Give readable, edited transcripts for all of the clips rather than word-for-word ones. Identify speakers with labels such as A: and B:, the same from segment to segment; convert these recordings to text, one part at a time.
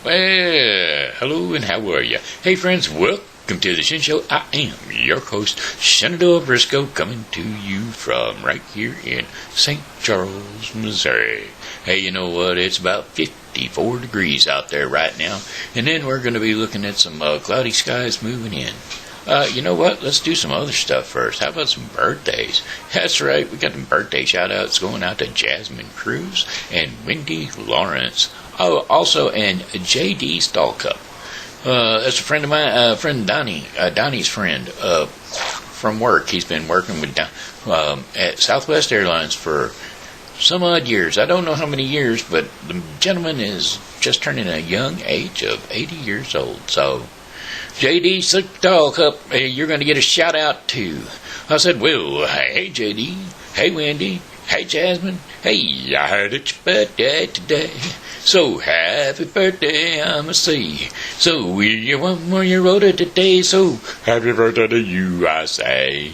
A: Well, hello and how are you? Hey friends, welcome to the Shen Show. I am your host, Shenandoah Briscoe, coming to you from right here in St. Charles, Missouri. Hey, you know what? It's about 54 degrees out there right now, and then we're going to be looking at some cloudy skies moving in. You know what? Let's do some other stuff first. How about some birthdays? That's right, we got some birthday shout-outs going out to Jasmin Cruz and Wendy Lawrence. Oh, also, and J.D. Stallcup. That's a friend of mine, friend Donnie, Donnie's friend from work. He's been working with at Southwest Airlines for some odd years. I don't know how many years, but the gentleman is just turning a young age of 80 years old. So, J.D. Stallcup, you're going to get a shout-out too. I said, well, hey, J.D., hey, Wendy, hey, Jasmine, hey, I heard it's your birthday today. So happy birthday, I must say. So you're 1 more year older today, so happy birthday to you, I say.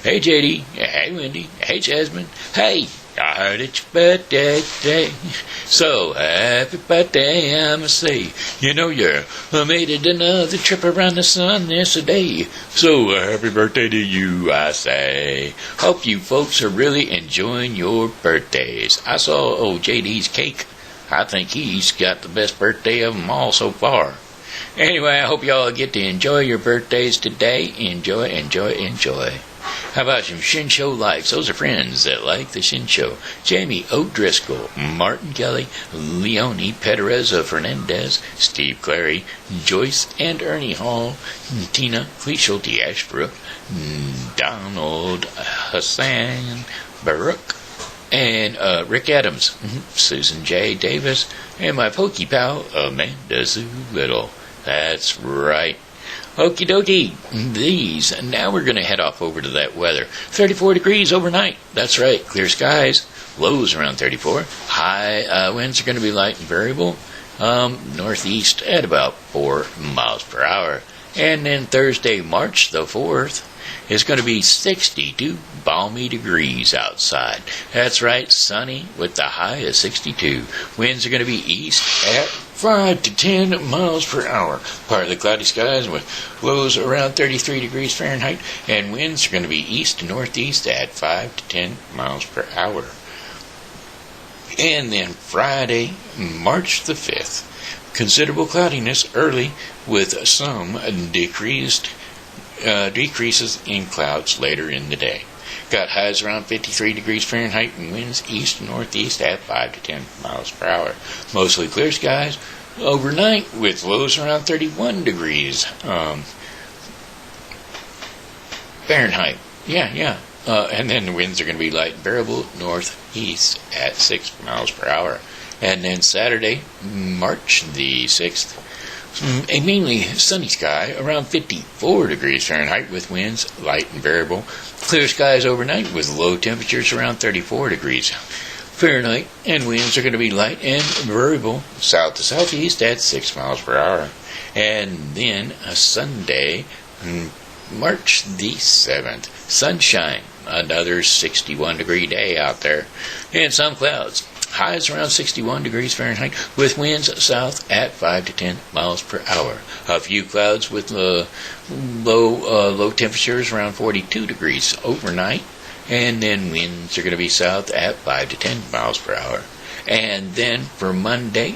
A: Hey, JD, hey, Wendy, hey, Jasmine, hey, I heard it's your birthday today. So happy birthday, I must say. You know you made it another trip around the sun yesterday. So happy birthday to you, I say. Hope you folks are really enjoying your birthdays. I saw old JD's cake. I think he's got the best birthday of them all so far. Anyway, I hope y'all get to enjoy your birthdays today. Enjoy, enjoy, enjoy. How about some Shen Show likes? Those are friends that like the Shen Show. Jamie O'Driscoll, Martin Kelly, Leonie Pedereza Fernandez, Steve Clary, Joyce and Ernie Hall, Tina Cleeschulte Ashbrook, Donald Hassan Baruch, and Rick Adams, Susan J. Davis, and my pokey pal, Amanda Sue Little. That's right. Okie dokie. Now we're going to head off over to that weather. 34 degrees overnight. That's right. Clear skies. Lows around 34. High winds are going to be light and variable. Northeast at about 4 miles per hour. And then Thursday, March the 4th, it's going to be 62 balmy degrees outside. That's right, sunny with the high of 62. Winds are going to be east at 5 to 10 miles per hour. Partly cloudy skies with lows around 33 degrees Fahrenheit, and winds are going to be east to northeast at 5 to 10 miles per hour. And then Friday, March the 5th, considerable cloudiness early with some decreases in clouds later in the day. Got highs around 53 degrees Fahrenheit and winds east and northeast at 5 to 10 miles per hour. Mostly clear skies overnight with lows around 31 degrees Fahrenheit. And then the winds are going to be light and variable northeast at 6 miles per hour. And then Saturday, March the 6th, a mainly sunny sky around 54 degrees Fahrenheit with winds light and variable. Clear skies overnight with low temperatures around 34 degrees Fahrenheit, and winds are going to be light and variable south to southeast at 6 miles per hour. And then a Sunday, March the 7th, sunshine, another 61 degree day out there, and some clouds. Highs around 61 degrees Fahrenheit with winds south at 5 to 10 miles per hour. A few clouds with low temperatures around 42 degrees overnight. And then winds are going to be south at 5 to 10 miles per hour. And then for Monday,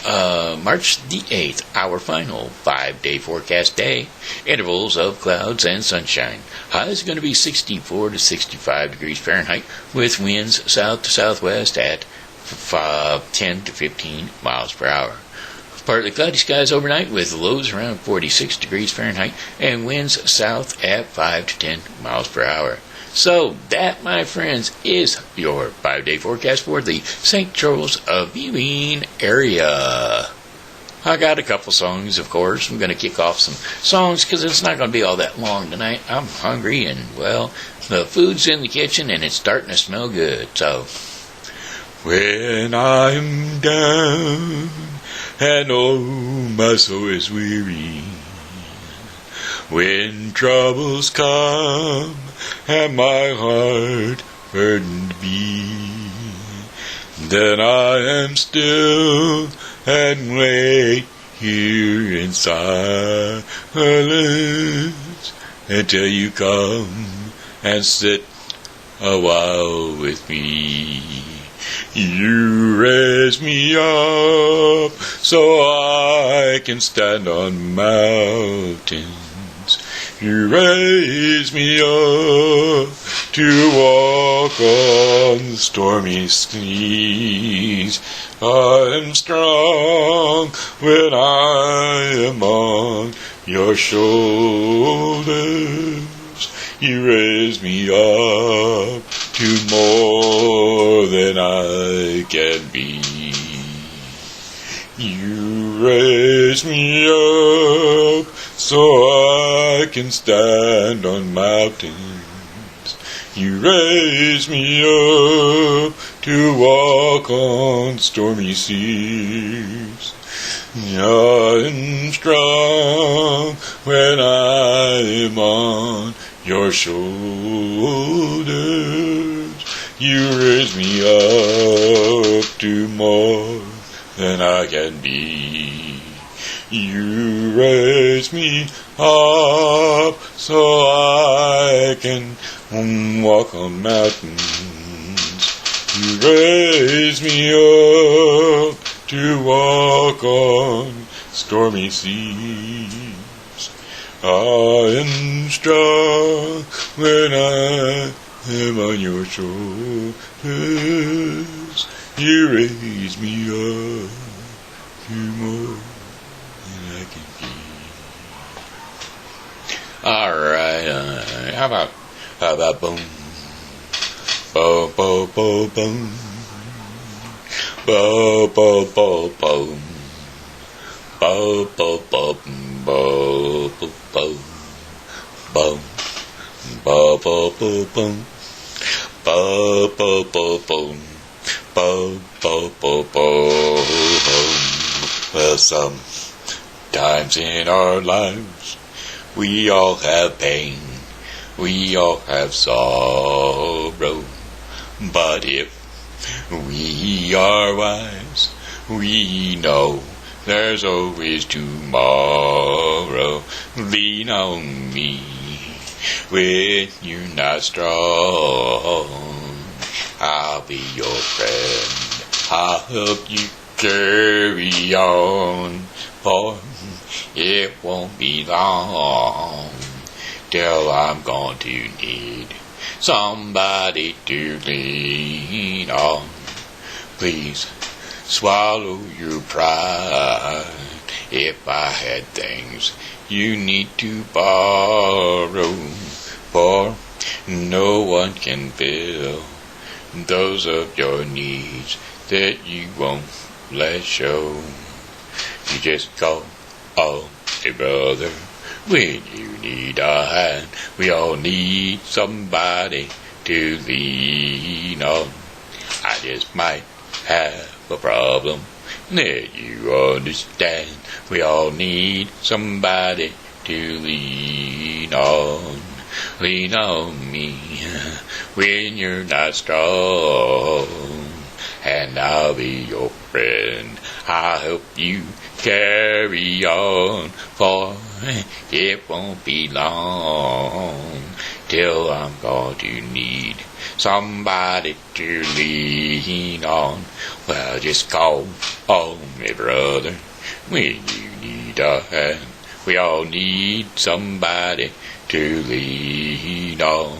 A: March the 8th, our final 5-day forecast day. Intervals of clouds and sunshine. Highs are going to be 64 to 65 degrees Fahrenheit with winds south to southwest at 10 to 15 miles per hour. Partly cloudy skies overnight with lows around 46 degrees Fahrenheit and winds south at 5 to 10 miles per hour. So that, my friends, is your 5-day forecast for the St. Charles viewing area. I got a couple songs, of course. I'm going to kick off some songs because it's not going to be all that long tonight. I'm hungry and, well, the food's in the kitchen and it's starting to smell good. So, when I'm down and oh, my soul is weary, when troubles come and my heart burdened be, then I am still and wait here in silence until you come and sit a while with me. You raise me up so I can stand on mountains. You raise me up to walk on stormy seas. I am strong when I am on your shoulders. You raise me up to more than I can be. You raise me up so I can stand on mountains. You raise me up to walk on stormy seas. I am strong when I am on your shoulders. You raise me up to more than I can be. You raise me up so I can walk on mountains. You raise me up to walk on stormy seas. I am strong when I am on your shoulders. You raise me up to more than I can be. Alright, how about boom? Boom, boom, boom, boom. Boom, boom, boom, boom. Boom, boom, boom, boom, boom, boom. Boom, boom, boom, boom, boom. Boom, boom, boom, boom. Boom, boom, boom, boom. Well, sometimes in our lives we all have pain, we all have sorrow, but if we are wise, we know there's always tomorrow. Lean on me when you're not strong. I'll be your friend, I'll help you carry on, for it won't be long till I'm going to need somebody to lean on. Please swallow your pride. If I had things you need to borrow, for no one can fill those of your needs that you won't let show. You just call hey brother when you need a hand. We all need somebody to lean on. I just might have a problem that you understand. We all need somebody to lean on. Lean on me when you're not strong, and I'll be your friend. I'll help you carry on, for it won't be long till I'm going to need somebody to lean on. Well, just call on me, brother, when you need a hand. We all need somebody to lean on.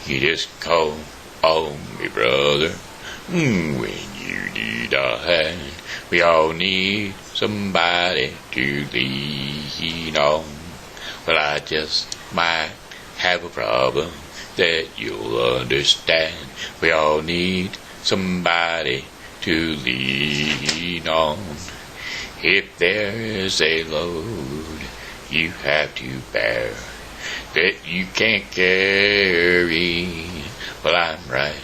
A: You just call on me, brother, when you need a hand. We all need somebody to lean on. Well, I just might have a problem that you'll understand. We all need somebody to lean on. If there's a load you have to bear that you can't carry, well, I'm right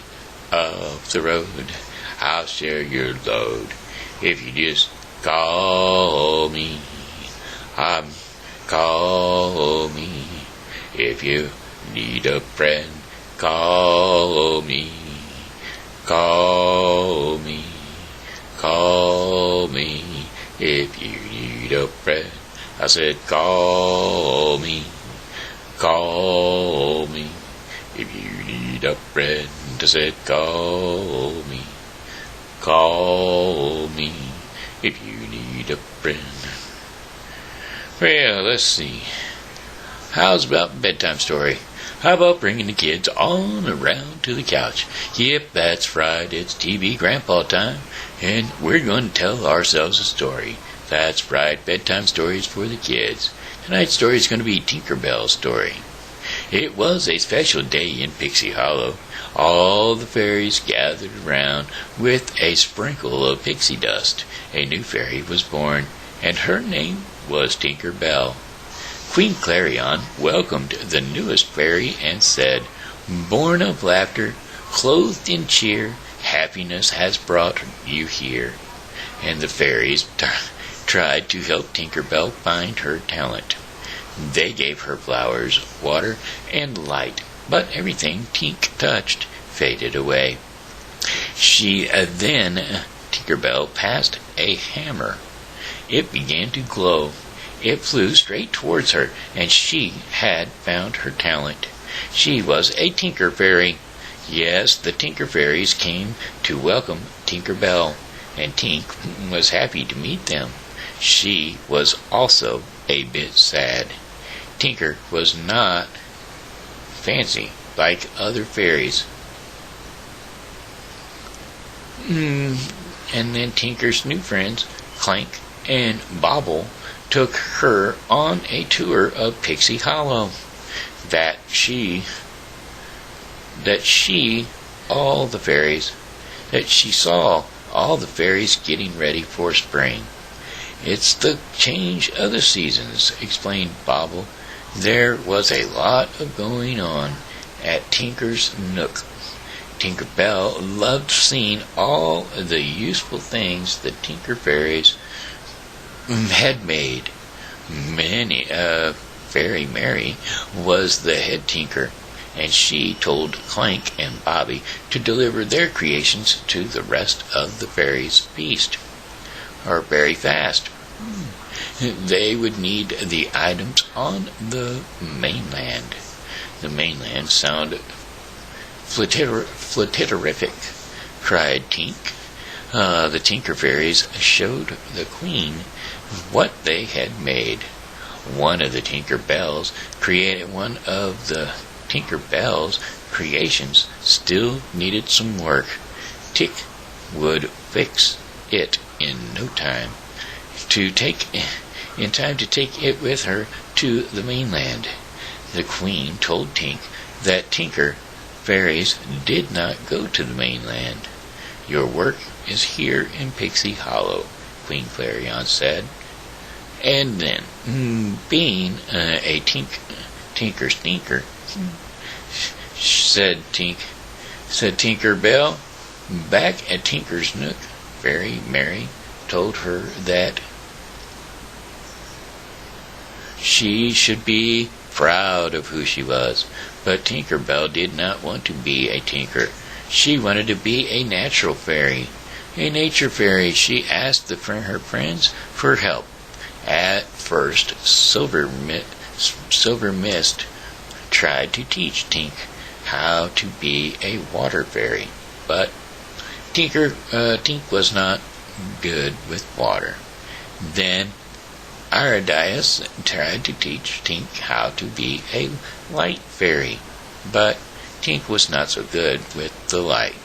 A: up the road. I'll share your load if you just call me. Call me if you need a friend. Call me. Call me. Call me. if you need a friend. I said, call me, call me, if you need a friend. I said, call me, if you need a friend. Well, let's see. How's about bedtime story? How about bringing the kids on around to the couch? Yep, that's right, it's TV grandpa time, and we're going to tell ourselves a story. That's right, bedtime stories for the kids. Tonight's story is going to be Tinker Bell's story. It was a special day in Pixie Hollow. All the fairies gathered around with a sprinkle of pixie dust. A new fairy was born, and her name was Tinker Bell. Queen Clarion welcomed the newest fairy and said, "Born of laughter, clothed in cheer, happiness has brought you here." And the fairies tried to help Tinker Bell find her talent. They gave her flowers, water, and light, but everything Tink touched faded away. Then Tinker Bell passed a hammer. It began to glow. It flew straight towards her, and she had found her talent. She was a Tinker Fairy. Yes, the Tinker Fairies came to welcome Tinker Bell, and Tink was happy to meet them. She was also a bit sad. Tinker was not fancy like other fairies. And then Tinker's new friends, Clank and Bobble, took her on a tour of Pixie Hollow. That she saw all the fairies getting ready for spring. "It's the change of the seasons," explained Bobble. There was a lot of going on at Tinker's Nook. Tinker Bell loved seeing all the useful things the Tinker Fairies had made. Fairy Mary was the head tinker, and she told Clank and Bobby to deliver their creations to the rest of the fairies' feast, or very fast. They would need the items on the mainland. The mainland sounded flitterific, cried Tink. The Tinker Fairies showed the Queen what they had made. One of the Tinker Bell's creations still needed some work. Tick would fix it in no time. To take it with her to the mainland. The Queen told Tink that Tinker Fairies did not go to the mainland. "Your work is here in Pixie Hollow," Queen Clarion said. And then, being a tinker stinker, said Tinker Bell, back at Tinker's Nook, Fairy Mary told her that she should be proud of who she was. But Tinker Bell did not want to be a tinker. She wanted to be a natural fairy. A nature fairy. She asked her friends for help. At first, Silver Mist tried to teach Tink how to be a water fairy, but Tink was not good with water. Then Aridias tried to teach Tink how to be a light fairy, but Tink was not so good with the light.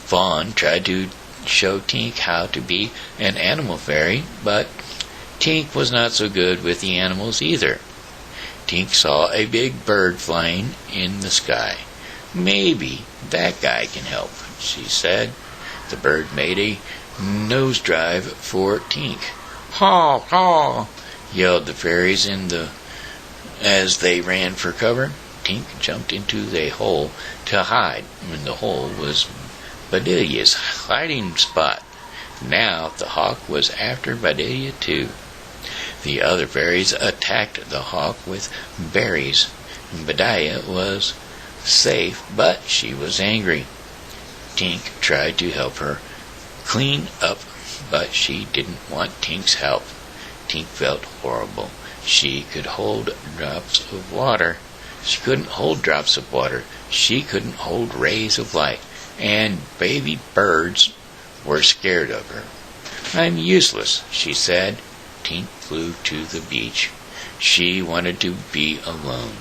A: Fawn tried to show Tink how to be an animal fairy, but Tink was not so good with the animals either. Tink saw a big bird flying in the sky. "Maybe that guy can help," she said. The bird made a nosedive for Tink. "Haw, haw!" yelled the fairies as they ran for cover. Tink jumped into the hole to hide, and the hole was Bedelia's hiding spot. Now the hawk was after Bedelia too. The other fairies attacked the hawk with berries. Bedelia was safe, but she was angry. Tink tried to help her clean up but she didn't want Tink's help. Tink felt horrible. She could hold drops of water. She couldn't hold drops of water. She couldn't hold rays of light. And baby birds were scared of her. "I'm useless," she said. Tink flew to the beach. She wanted to be alone.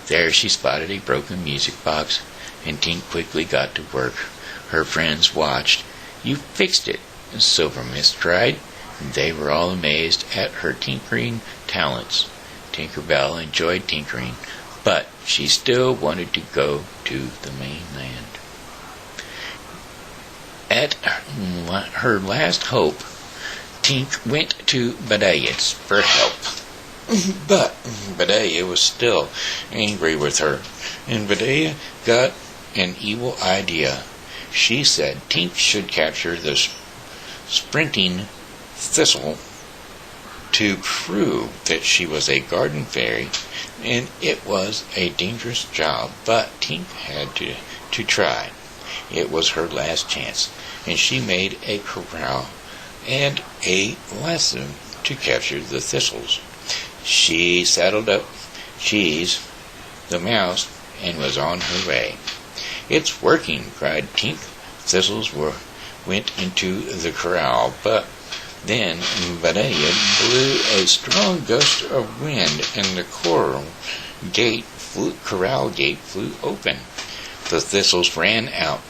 A: There she spotted a broken music box, and Tink quickly got to work. Her friends watched. "You fixed it," Silver Mist cried. They were all amazed at her tinkering talents. Tinkerbell enjoyed tinkering, but she still wanted to go to the mainland. At her last hope, Tink went to Bedelia's for help. But Bedelia was still angry with her, and Bedelia got an evil idea. She said Tink should capture the sprinting thistle to prove that she was a garden fairy, and it was a dangerous job, but Tink had to try. It was her last chance, and she made a corral and a lasso to capture the thistles. She saddled up Cheese, the mouse, and was on her way. "It's working," cried Tink. Thistles went into the corral, but then Bedelia blew a strong gust of wind, and the corral gate flew open. The thistles ran out.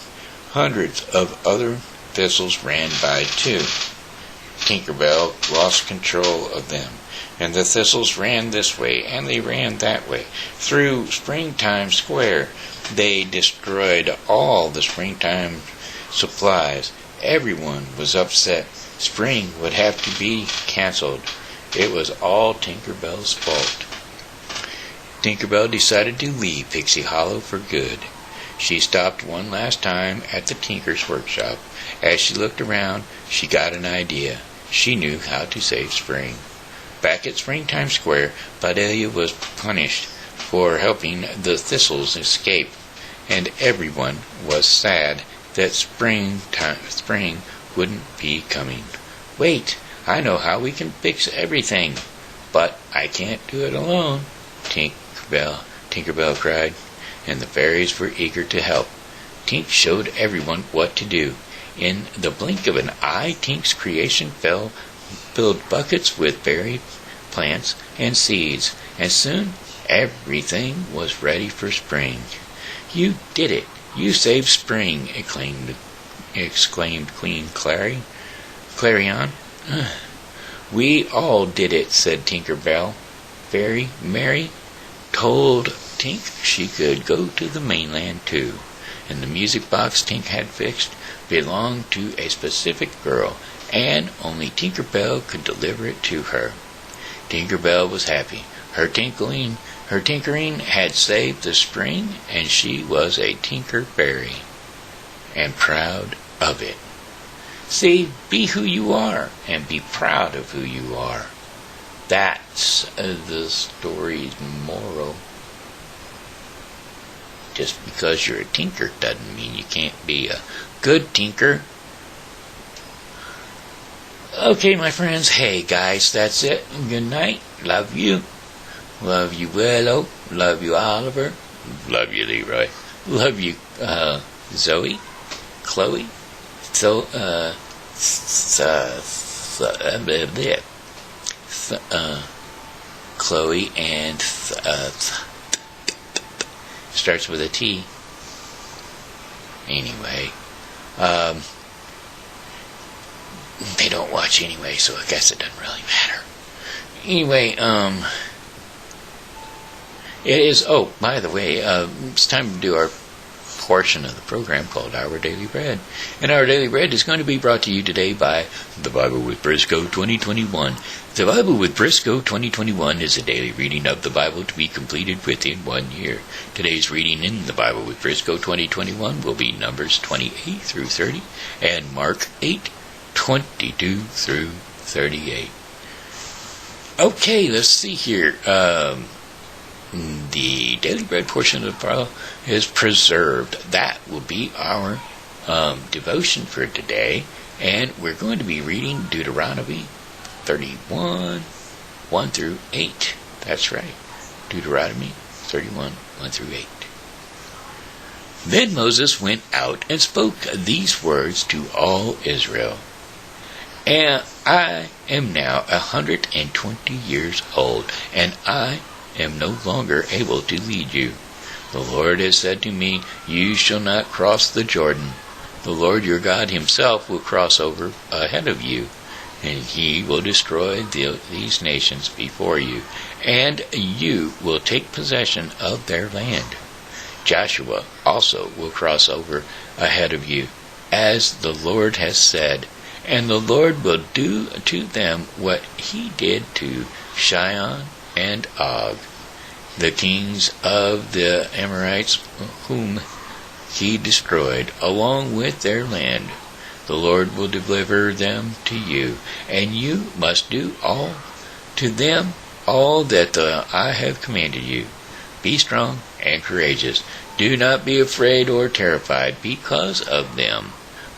A: Hundreds of other thistles ran by too. Tinkerbell lost control of them, and the thistles ran this way, and they ran that way. Through Springtime Square, they destroyed all the springtime supplies. Everyone was upset. Spring would have to be canceled. It was all Tinkerbell's fault. Tinkerbell decided to leave Pixie Hollow for good. She stopped one last time at the Tinker's workshop. As she looked around, she got an idea. She knew how to save Spring. Back at Springtime Square, Bedelia was punished for helping the thistles escape, and everyone was sad that spring wouldn't be coming. "Wait, I know how we can fix everything." "But I can't do it alone," Tinkerbell cried, and the fairies were eager to help. Tink showed everyone what to do. In the blink of an eye, Tink's creation filled buckets with berry plants and seeds, and soon everything was ready for spring. "You did it! You saved Spring!" exclaimed Queen Clarion. "We all did it," said Tinkerbell. Fairy Mary told Tink she could go to the mainland too, and the music box Tink had fixed belonged to a specific girl, and only Tinkerbell could deliver it to her. Tinkerbell was happy. Her tinkering had saved the spring, and she was a Tinker Fairy, and proud of it. See, be who you are, and be proud of who you are. That's the story's moral. Just because you're a tinker doesn't mean you can't be a good tinker. Okay, my friends. Hey, guys, that's it. Good night. Love you. Love you, Willow. Love you, Oliver. Love you, Leroy. Love you, Zoe. Chloe. Chloe and starts with a T. Anyway, they don't watch anyway, so I guess it doesn't really matter. Anyway, it is, oh, by the way, it's time to do our portion of the program called Our Daily Bread. And Our Daily Bread is going to be brought to you today by The Bible with Briscoe 2021. The Bible with Briscoe 2021 is a daily reading of the Bible to be completed within 1 year. Today's reading in The Bible with Briscoe 2021 will be Numbers 28 through 30 and Mark 8, 22 through 38. Okay, let's see here. The Daily Bread portion of the Bible is preserved. That will be our devotion for today. And we're going to be reading Deuteronomy 31, 1 through 8. That's right. Deuteronomy 31, 1 through 8. Then Moses went out and spoke these words to all Israel. And I am now 120 years old, and I am no longer able to lead you. The Lord has said to me, you shall not cross the Jordan. The Lord your God himself will cross over ahead of you, and he will destroy these nations before you, and you will take possession of their land. Joshua also will cross over ahead of you, as the Lord has said, and the Lord will do to them what he did to Shen and Og, the kings of the Amorites, whom he destroyed, along with their land. The Lord will deliver them to you, and you must do all to them all that I have commanded you. Be strong and courageous. Do not be afraid or terrified because of them,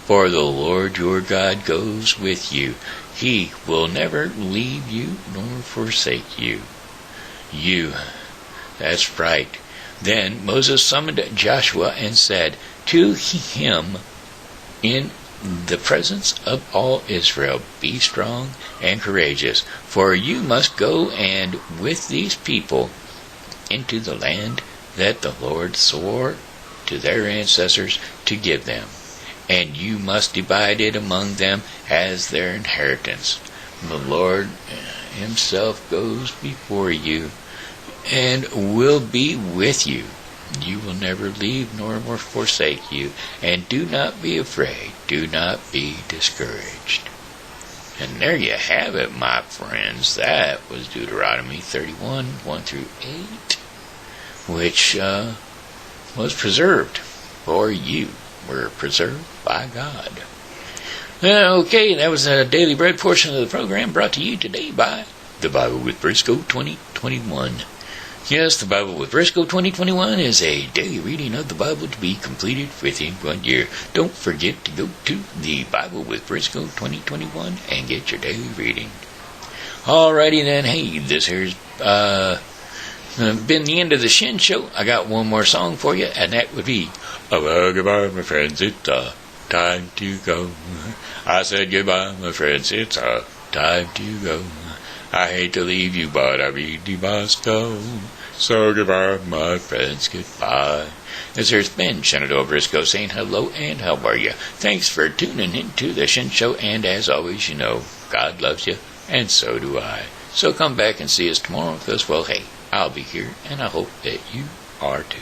A: for the Lord your God goes with you. He will never leave you nor forsake you. That's right. Then Moses summoned Joshua and said to him in the presence of all Israel, be strong and courageous, for you must go and with these people into the land that the Lord swore to their ancestors to give them, and you must divide it among them as their inheritance. The Lord himself goes before you and will be with you. You will never leave nor forsake you, and do not be afraid, do not be discouraged. And there you have it, my friends. That was Deuteronomy 31, 1 through 8, which was preserved for you. Were preserved by God. Okay, that was a daily bread portion of the program brought to you today by The Bible with Briscoe 2021. Yes, The Bible with Briscoe 2021 is a daily reading of the Bible to be completed within 1 year. Don't forget to go to The Bible with Briscoe 2021 and get your daily reading. Alrighty then, hey, this here's been the end of the Shen Show. I got one more song for you, and that would be, oh, goodbye, my friends, it's time to go. I said goodbye, my friends, it's time to go. I hate to leave you, but I really must go. So goodbye, my friends, goodbye. This here's Ben Shenandoah Briscoe saying hello and how are you? Thanks for tuning into the Shen Show, and as always, you know, God loves you, and so do I. So come back and see us tomorrow, because, well, hey, I'll be here, and I hope that you are too.